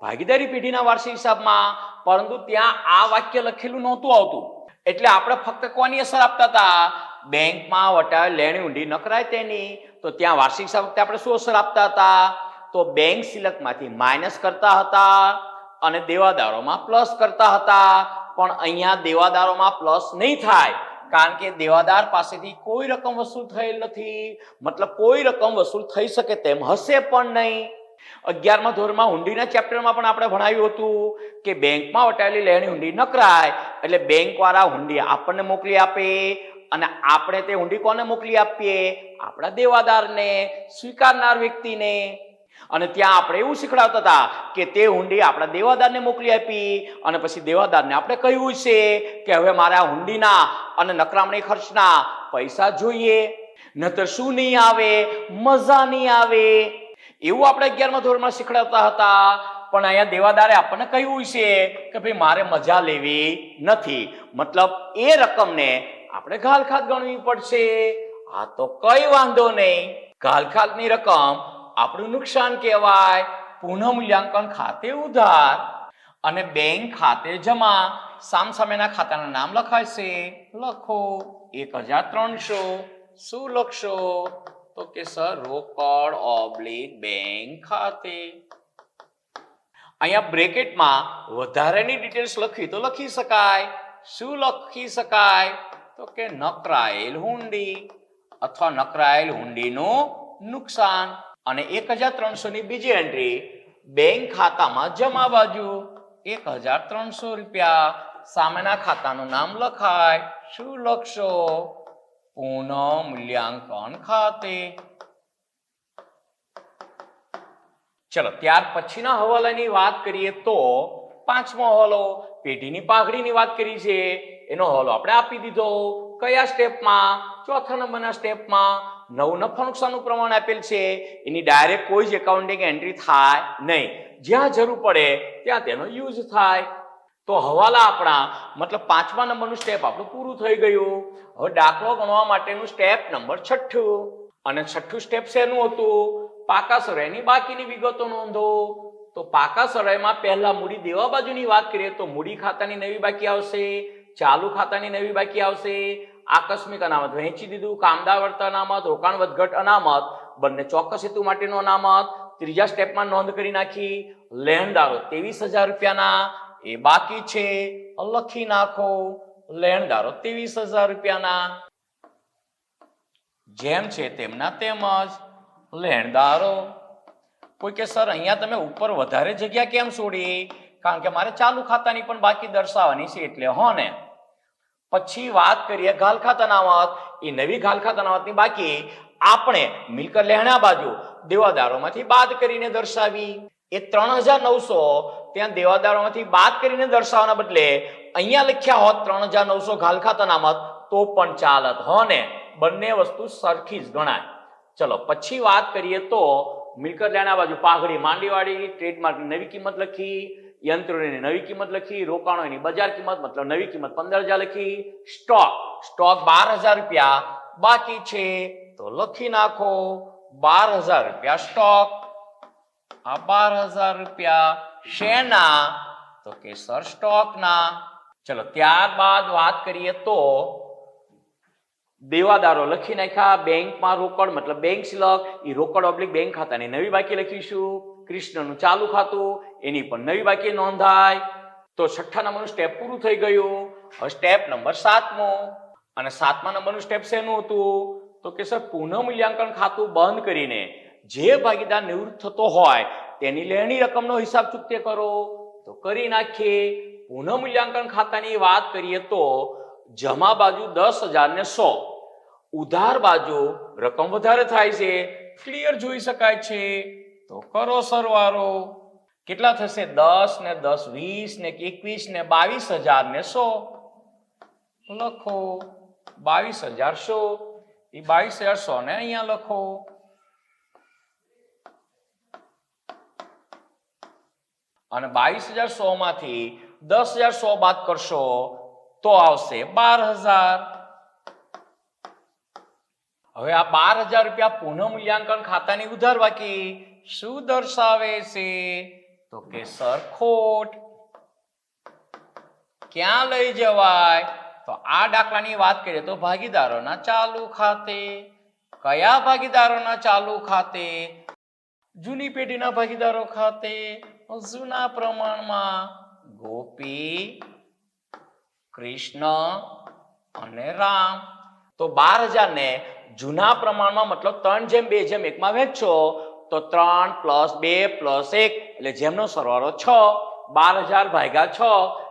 Speaker 1: ભાગીદારી પેઢીના વાર્ષિક હિસાબમાં, પરંતુ ત્યાં આ વાક્ય લખેલું નહોતું આવતું. એટલે આપણે ફક્ત કોની અસર આપતા હતા? બેંકમાં વટાવેલ લેણી ઊંડી નકરાય તેની, તો ત્યાં વાર્ષિક હિસાબ વખતે આપણે શું અસર આપતા હતા? તો બેંક સિલકમાંથી માઇનસ કરતા હતા અને દેવાદારોમાં પ્લસ કરતા હતા. પણ અહીંયા દેવાદારોમાં પ્લસ નહીં થાય, કારણ કે દેવાદાર પાસેથી કોઈ રકમ વસૂલ થયેલ નથી, મતલબ કોઈ રકમ વસૂલ થઈ શકે તેમ હશે પણ નહીં. 11મા ધોરણમાં હુંડીના ચેપ્ટરમાં પણ આપણે ભણાવ્યું હતું કે બેંકમાં વટાવેલી લેણી હુંડી નકરાય એટલે બેંક વાળા હુંડી આપણને મોકલી આપે અને આપણે તે હુંડી કોને મોકલી આપીએ? આપણા દેવાદારને, સ્વીકારનાર વ્યક્તિને. અને ત્યાં આપણે એવું શીખડાવતા હતા કે તે હુંડી આપણા દેવાદારને મોકલી આપી અને પછી દેવાદારને આપણે કહ્યું છે કે હવે મારે આ હુંડીના અને નકરામણી ખર્ચના પૈસા જોઈએ, નહીતર શું નહીં આવે? મજા નહીં આવે. એવું આપણે 11મા ધોરણમાં શીખડાવતા હતા. પણ અહીંયા દેવાદારે આપણને કહ્યું છે કે ભાઈ મારે મજા લેવી નથી, મતલબ એ રકમને આપણે ઘાલખાત ગણવી પડશે. આ તો કઈ વાંધો નહીં, ઘાલખાતની રકમ આપણું નુકસાન કહેવાય. પુનઃ મૂલ્યાંકન ખાતે ઉધાર અને બેંક ખાતે જમા. સામસામેના ખાતાના નામ લખાય છે, લખો. 1300 શું લખશો? તો કે સર રોકડ ઓબ્લિક બેંક ખાતે. અહીંયા બ્રેકેટમાં વધારેની ડિટેલ્સ લખવી તો લખી શકાય. શું લખી શકાય? તો કે નકરાયેલ હુંડી અથવા નકરાયેલ હુંડીનું નુકસાન. અને 1300 ની બીજી એન્ટ્રી બેંક ખાતામાં જમા બાજુ 1300 રૂપિયા. સામેના ખાતાનું નામ લખાય. શું લખશો? પુનઃ મૂલ્યાંકન ખાતે. ચલો ત્યાર પછીના હવાલાની વાત કરીએ તો 5મો હવાલો પેઢીની પાઘડીની વાત કરી છે, એનો હવાલો આપણે આપી દીધો. કયા સ્ટેપમાં? 4થા નંબરના સ્ટેપમાં. નવું નફા નુકસાનનું પ્રમાણ આપેલ છે, એની ડાયરેક્ટ કોઈ જ એકાઉન્ટિંગ એન્ટ્રી થાય નહીં, જ્યાં જરૂર પડે ત્યાં તેનો યુઝ થાય. તો હવાલા આપણા મતલબ 5મા નંબરનું સ્ટેપ આપણું પૂરું થઈ ગયું. હવે દાખલો ગણવા માટેનું સ્ટેપ નંબર 6. અને 6થું સ્ટેપ શેનું હતું? પાકા સરાયની બાકીની વિગતો નોંધો. તો પાકા સરાયમાં પહેલા મૂડી દેવા બાજુની વાત કરીએ તો મૂડી ખાતાની નવી બાકી આવશે, ચાલુ ખાતાની નવી બાકી આવશે, આકસ્મિક અનામત વહેંચી દીધું, કામદાર વર્તન અનામત, રોકાણ વધઘટ અનામત, બંને ચોક્કસ હેતુ માટેનો અનામત. ત્રીજા સ્ટેપમાં નોંધ કરી નાખી. લેણદારો 23000 રૂપિયાના એ બાકી છે, લખી નાખો. લેણદારો 23000 રૂપિયાના જેમ છે તેમના તેમજ લેણદારો. કોઈ કે સર અહીંયા તમે ઉપર વધારે જગ્યા કેમ છોડી? કારણ કે મારે ચાલુ ખાતાની પણ બાકી દર્શાવવાની છે એટલે હો ને. પછી વાત કરીએ ઘાલખાત અનામત. એ નવી ઘાલખાત અનામતની બાકી આપણે મિલકત લેણા બાજુ દેવાદારોમાંથી બાદ કરીને દર્શાવી. એ 3900 ત્યાં દેવાદારોમાંથી બાદ કરીને દર્શાવવાના બદલે અહીંયા લખ્યા હોત 3900 ઘાલખાત અનામત તો પણ ચાલત હો ને. બંને વસ્તુ સરખી જ ગણાય. ચલો પછી વાત કરીએ તો મિલકત લેણા બાજુ પાઘડી માંડીવાળી ટ્રેડમાર્કની નવી કિંમત લખી, યંત્રોની નવી કિંમત લખી, રોકાણોની બજાર કિંમત મતલબ નવી કિંમત 15000 લખી. સ્ટોક 12000 રૂપિયા બાકી છે તો લખી નાખો 12000 રૂપિયા સ્ટોક. આ 12000 રૂપિયા શેના? તો કે સર સ્ટોકના. ચલો ત્યારબાદ વાત કરીએ તો દેવાદારો લખી નાખ્યા. બેંકમાં રોકડ મતલબ બેંક સિલક, એ રોકડ ઓબ્લિક બેંક ખાતાની નવી બાકી લખીશું. કૃષ્ણનું ચાલુ ખાતું, એની પણ નવી બાકી નોંધાય. તો 6થા નંબરનું સ્ટેપ પૂરું થઈ ગયું. હવે સ્ટેપ નંબર 7મો. અને 7મા નંબરનું સ્ટેપ શેનું હતું? તો કે સર પુનઃ મૂલ્યાંકન ખાતું બંધ કરીને જે ભાગીદાર નિવૃત્ત થતો હોય તેની લેણી રકમનો હિસાબ ચૂકતે કરો. તો કરી નાખીએ. પુનઃ મૂલ્યાંકન ખાતાની વાત કરીએ તો જમા બાજુ 10000 ને 100, ઉધાર બાજુ રકમ વધારે થાય છે, ક્લિયર જોઈ શકાય છે. તો કરો સરવાળો. કેટલા થશે? 10 ને 10 20 ને 21 ને 22000 ને 100. લખો 22100. એ 22100 ને અહીંયા લખો. અને 22100 માંથી 10100 બાદ કરશો તો આવશે 12000. હવે આ 12000 રૂપિયા પુનઃ મૂલ્યાંકન ખાતાની ઉધાર બાકી શું દર્શાવે છે? તો કે સર ખોટ. ક્યાં લઈ જવાય? તો આ દાખલાની વાત કરીએ તો ભાગીદારોના ચાલુ ખાતે. કયા ભાગીદારોના ચાલુ ખાતે? જૂની પેઢીના ભાગીદારો ખાતે જૂના પ્રમાણમાં ગોપી, કૃષ્ણ અને રામ. તો 12,000 ને જૂના પ્રમાણમાં મતલબ 3:2:1 માં વહેંચો તો 3 + 2 + 1 એટલે જેમનો સરવાળો 6. 12,000 ભાગ્યા 6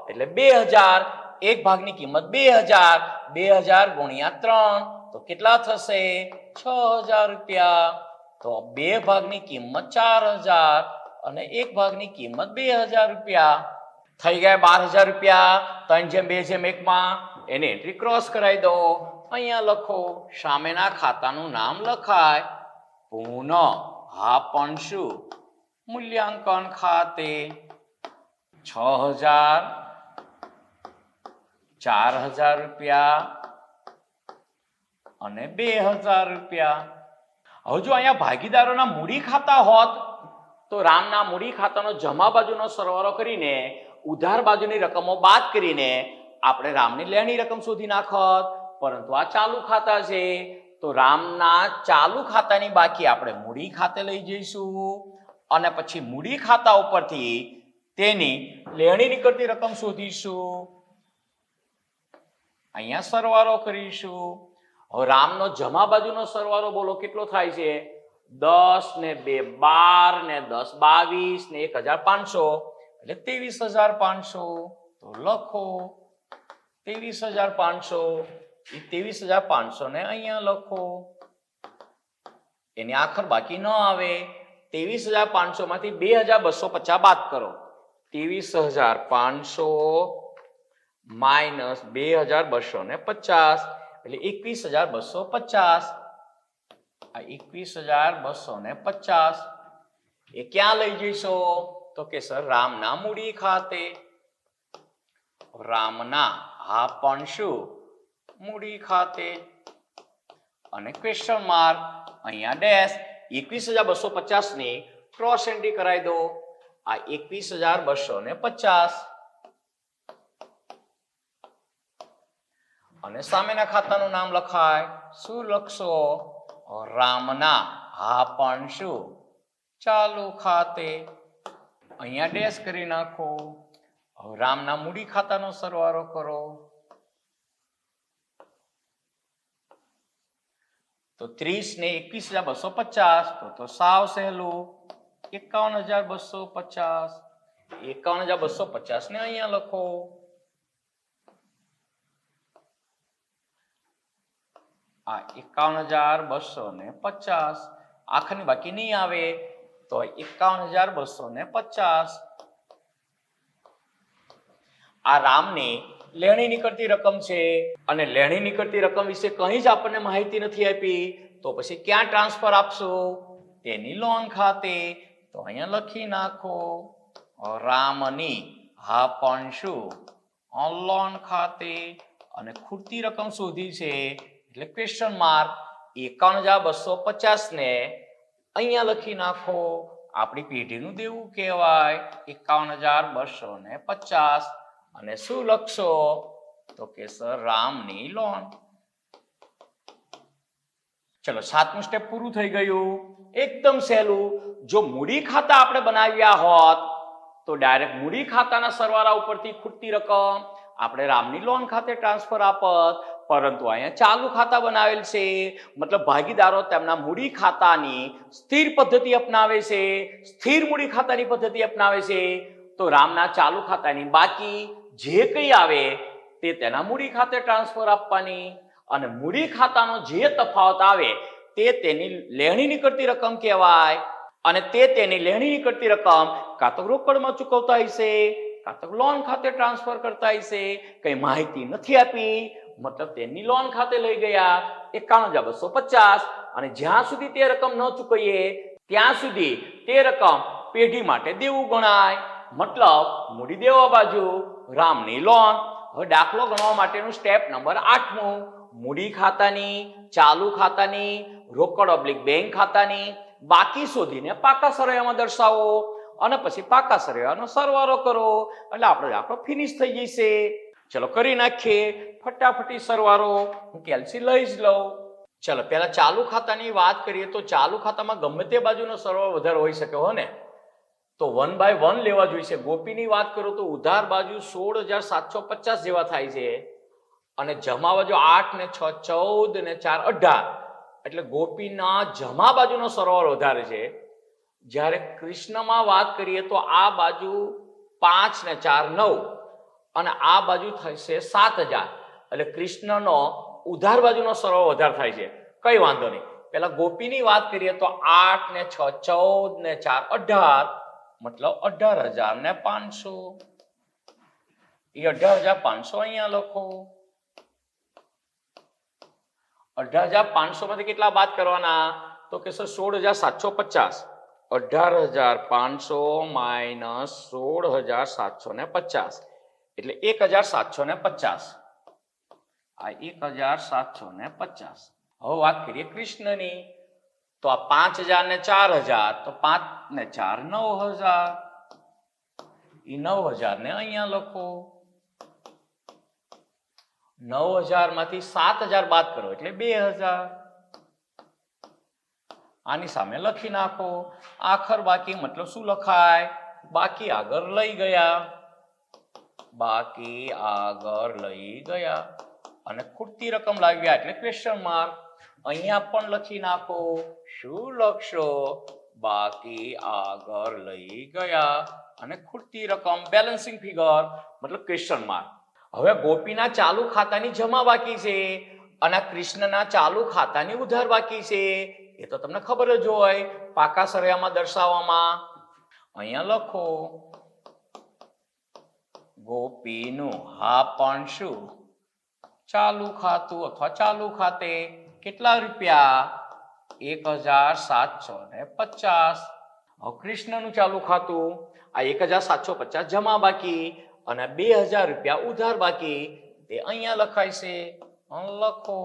Speaker 1: એટલે 2,000. એક ભાગની કિંમત 2,000. 2,000 ગુણ્યા 3 તો કેટલા થશે? 6,000 રૂપિયા. તો બે ભાગની કિંમત 4,000 અને એક ભાગની કિંમત 2,000 રૂપિયા. થઈ ગયા 12,000 રૂપિયા 3:2:1 માં. એની એન્ટ્રી ક્રોસ કરાવી દો. અહીંયા લખો, સામેના ખાતાનું નામ લખાય. પુનઃ હા પણ શું? મૂલ્યાંકન ખાતે 6,000, 4,000 રૂપિયા અને 2,000 રૂપિયા. હવે જો અહીંયા ભાગીદારોના મૂડી ખાતા હોત તો રામના મૂડી ખાતાનો જમા બાજુનો સરવાળો કરીને ઉધાર બાજુની રકમો બાદ કરીને આપણે રામની લેણી રકમ શોધી નાખત. પરંતુ આ ચાલુ ખાતા છે તો રામના ચાલુ ખાતાની બાકી આપણે મૂડી ખાતે લઈ જઈશું અને પછી મૂડી ખાતા ઉપરથી તેની લેણી નીકળતી રકમ શોધીશું. અહીંયા સરવાળો કરીશું. હવે રામનો જમા બાજુનો સરવાળો બોલો કેટલો થાય છે? 10 ને 2 12 ને 10 22 ને 1,500 એટલે 23,500. તો લખો 23,500. એ 23,500 ને અહીંયા લખો. એની આખર બાકી ન આવે. 23,500 માંથી 2,250 બાદ કરો. 23,500 માઇનસ 2,250 એટલે 21,250. આ 21,250 એ ક્યાં લઈ જઈશો? તો કે સર રામના મૂડી ખાતે. રામના હા પણ શું? મૂડી ખાતે. અને ક્વેશ્ચન માર્ક અહીંયા ડેશ. 21,250 ની ક્રોસ એન્ટ્રી કરાવી દો. આ 21,250 અને સામેના ખાતાનું નામ લખાય. શું લખશો? રામના હા પણ શું? ચાલુ ખાતે. અહીંયા ડેશ કરી નાખો. હવે રામના મૂડી ખાતાનો સરવાળો કરો. તો 30 ને 21,250 તો સાવ સહેલું 51,250. 51,250 ને અહીંયા લખો. આ 51,250 આખરની બાકી નહીં આવે તો 51,250. આ રામની લેણી નીકળતી રકમ છે અને લેણી નીકળતી રકમ વિશે કંઈ જ આપણને માહિતી નથી આપી તો પછી ક્યાં ટ્રાન્સફર આપશો? તેની લોન ખાતે. તો અહીંયા લખી નાખો રામની હા પણ શું? લોન ખાતે. અને ખૂટતી રકમ શોધી છે એટલે ક્વેશ્ચન માર્ક. 51,250 ને અહીંયા લખી નાખો. આપણી પેઢીનું દેવું કહેવાય 51,250. અને શું લખશો? તો કે સર રામની લોન. ચલો 7મું સ્ટેપ પૂરું થઈ ગયું. એકદમ સહેલું. જો મૂડી ખાતા આપણે બનાવ્યા હોત તો ડાયરેક્ટ મૂડી ખાતાના સરવાળા ઉપરથી ખૂટતી રકમ આપણે રામની લોન ખાતે ટ્રાન્સફર આપત. પરંતુ અહીંયા ચાલુ ખાતા બનાવેલ છે મતલબ ભાગીદારો તેમના મૂડી ખાતાની સ્થિર પદ્ધતિ અપનાવે છે. સ્થિર મૂડી ખાતાની પદ્ધતિ અપનાવે છે તો રામના ચાલુ ખાતાની બાકી જે કંઈ આવે તે તેના મૂડી ખાતે ટ્રાન્સફર આપવાની અને મૂડી ખાતાનો જે તફાવત આવે તે તેની લેણી નીકળતી રકમ કહેવાય. અને તે તેની લેણી નીકળતી રકમ કાં તો રોકડમાં ચૂકવતા હશે કાં તો લોન ખાતે ટ્રાન્સફર કરતા હશે. કઈ માહિતી નથી આપી મતલબ તેની લોન ખાતે લઈ ગયા 51,250 અને જ્યાં સુધી તે રકમ ન ચૂકવીએ ત્યાં સુધી તે રકમ પેઢી માટે દેવું ગણાય. મતલબ મૂડી દેવા બાજુ રામની લોન. હવે દાખલો ગણવા માટેનું સ્ટેપ નંબર 8મું. મૂડી ખાતાની, ચાલુ ખાતાની, રોકડ/બેંક ખાતાની બાકી શોધીને પાકા સરવાળામાં દર્શાવો અને પછી પાકા સરવાળાનો સરવાળો કરો એટલે આપણો દાખલો ફિનિશ થઈ જશે. ચલો કરી નાખીએ ફટાફટી સરવાળો. હું કેલ્સી લઈ જ લઉં. ચલો પહેલા ચાલુ ખાતાની વાત કરીએ તો ચાલુ ખાતામાં ગમે તે બાજુનો સરવાળો વધારે હોઈ શકે હો ને, તો 1/1 લેવા જોઈશે. ગોપીની વાત કરું તો ઉધાર બાજુ 16,750 જેવા થાય છે અને જમા બાજુ 8 ને 6 14 ને 4 18, એટલે ગોપીના જમા બાજુનો સરવાળો વધારે છે. જ્યારે કૃષ્ણમાં વાત કરીએ તો આ બાજુ 5 ને 4 9 અને આ બાજુ થશે 7,000, એટલે કૃષ્ણનો ઉધાર બાજુનો સરવાળો વધારે થાય છે. કઈ વાંધો નહીં. પેલા ગોપીની વાત કરીએ તો 8 ને 6 14 ને 4 18, મતલબ 18,500. એ 18,500 અહીંયા લખો. 18,500 માંથી કેટલા બાદ કરવાના? તો કે 16,750. 18,500 માઇનસ 16,750 એટલે 1,750. આ 1,750. હવે વાત કરીએ કૃષ્ણની, તો આ 5,000 ને 4,000, તો 5 ને 4 9,000. એ 9,000 ને અહીંયા લખો. 9,000 માંથી 7,000 બાદ કરો એટલે 2,000. આની સામે લખી નાખો. આખર બાકી મતલબ શું લખાય? બાકી આગળ લઈ ગયા. બાકી આગળ લઈ ગયા અને ખૂટતી રકમ લાવ્યા એટલે ક્વેશ્ચન માર્ક. અહીંયા પણ લખી નાખો. શું લખશો? બાકી આગળ લઈ ગયા અને ખૂટતી રકમ બેલેન્સિંગ ફિગર મતલબ ક્વેશ્ચન માર્ક. હવે ગોપીના ચાલુ ખાતાની જમા બાકી છે અને કૃષ્ણના ચાલુ ખાતાની ઉધાર બાકી છે. એ તો તમને ખબર જ હોય પાકા સરયામાં દર્શાવવામાં. અહીંયા લખો ગોપીનું હા પણ શું ચાલુ ખાતું અથવા ચાલુ ખાતે કેટલા રૂપિયા? 1,750. હવે કૃષ્ણનું ચાલુ ખાતું આ 1,750 જમા બાકી અને 2,000 રૂપિયા ઉધાર બાકી. તે અહીંયા લખાય છે. લખો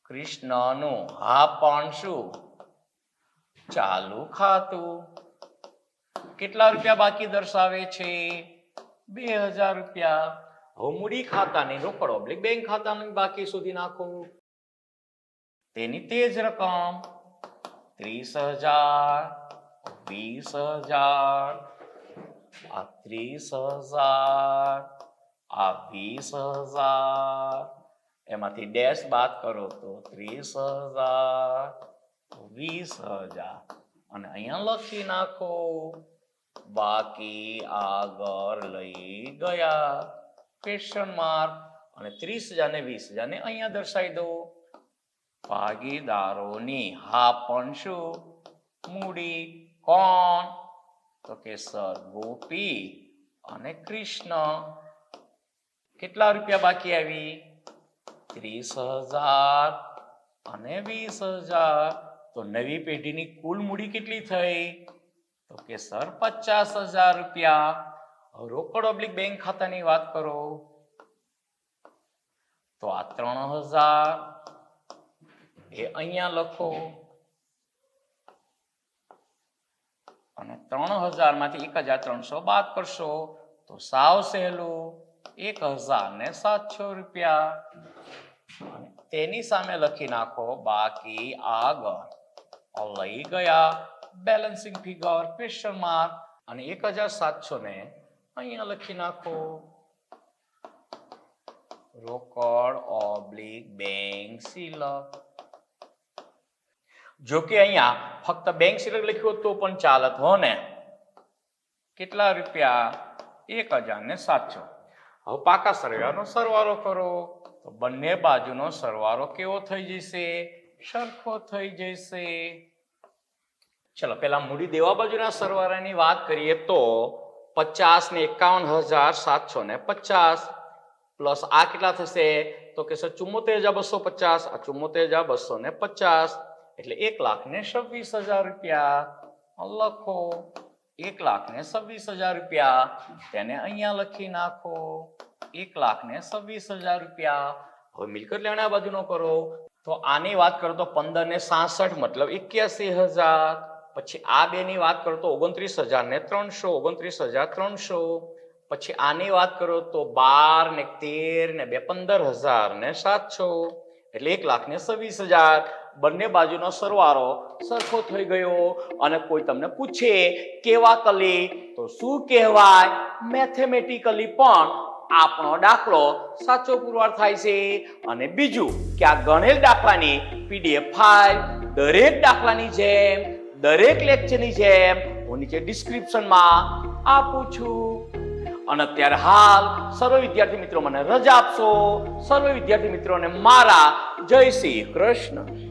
Speaker 1: કૃષ્ણનું હા પણ શું ચાલુ ખાતું કેટલા રૂપિયા બાકી દર્શાવે છે? 2,000 રૂપિયા. હવે મૂડી ખાતાની રોકડ ઓબ્લિક બેંક ખાતાની બાકી સુધી નાખો. તેની તે જ રકમ 30,000, 20,000, આ 30,000, આ 20,000, એમાંથી ડેશ બાદ કરો તો 30,000, 20,000 અને અહીંયા લખી નાખો બાકી આગળ લઈ ગયા ક્વેશ્ચન માર્ક. અને 30,000 ને 20,000 ને અહીંયા દર્શાવી દો. ભાગીદારોની હા પણ શું મૂડી. કોણ? તો કે સર ગોપી અને કૃષ્ણ. કેટલા રૂપિયા બાકી આવી? 30,000 અને 20,000. તો નવી પેઢીની કુલ મૂડી કેટલી થઈ? તો કે સર 50,000 રૂપિયા. રોકડ ઓબ્લિક બેંક ખાતાની વાત કરો તો આ 3,000 એ અહીંયા લખો અને 3,000 માંથી 1,300 બાદ કરશો તો સાવ સહેલું 1,700 રૂપિયા. તેની સામે લખી નાખો બાકી આગળ લઈ ગયા બેલેન્સિંગ ફિગર ક્વેશ્ચન માર્ક. અને 1,700 ને અહીંયા લખી નાખો રોકડ ઓબ્લિક બેંક શિલક. જો કે અહીંયા ફક્ત બેંક શિલક લખ્યું તો પણ ચાલત હો ને. કેટલા રૂપિયા? 1,700. હવે પાકા સરવાળાનો સરવાળો કરો તો બંને બાજુનો સરવાળો કેવો થઈ જશે? સરખો થઈ જશે. ચલો પેલા મૂડી દેવા બાજુના સરવાળાની વાત કરીએ તો 50 ને 51,750 પ્લસ આ કેટલા થશે? તો કે 74,250. આ 74,250 એટલે 1,26,000 રૂપિયા. લખો 1,26,000 રૂપિયા. તેને અહીંયા લખી નાખો 1,26,000 રૂપિયા. હવે મિલકત લેવાના બાજુનો કરો તો આની વાત કરો તો 15 ને 66 મતલબ 81,000. પછી આ બે ની વાત કરો તો 29,000 ને 300, 29,300. પછી આની વાત કરો તો 12 ને 13 ને 2 15,000 ને 700 એટલે 1,26,000 બંને બાજુનો સરવાળો સરખો થઈ ગયો. અને કોઈ તમને પૂછે કેવા કલી તો શું કહેવાય? મેથેમેટિકલી પણ આપણો દાખલો સાચો પુરવાર થાય છે. અને બીજું કે આ ગણેલ દાખલાની PDF ફાઇલ દરેક દાખલાની જેમ દરેક લેક્ચરની જેમ હું નીચે ડિસ્ક્રિપ્શનમાં આપું છું. અને અત્યારે હાલ સર્વ વિદ્યાર્થી મિત્રો મને રજા આપશો. સર્વ વિદ્યાર્થી મિત્રોને મારા જય શ્રી કૃષ્ણ.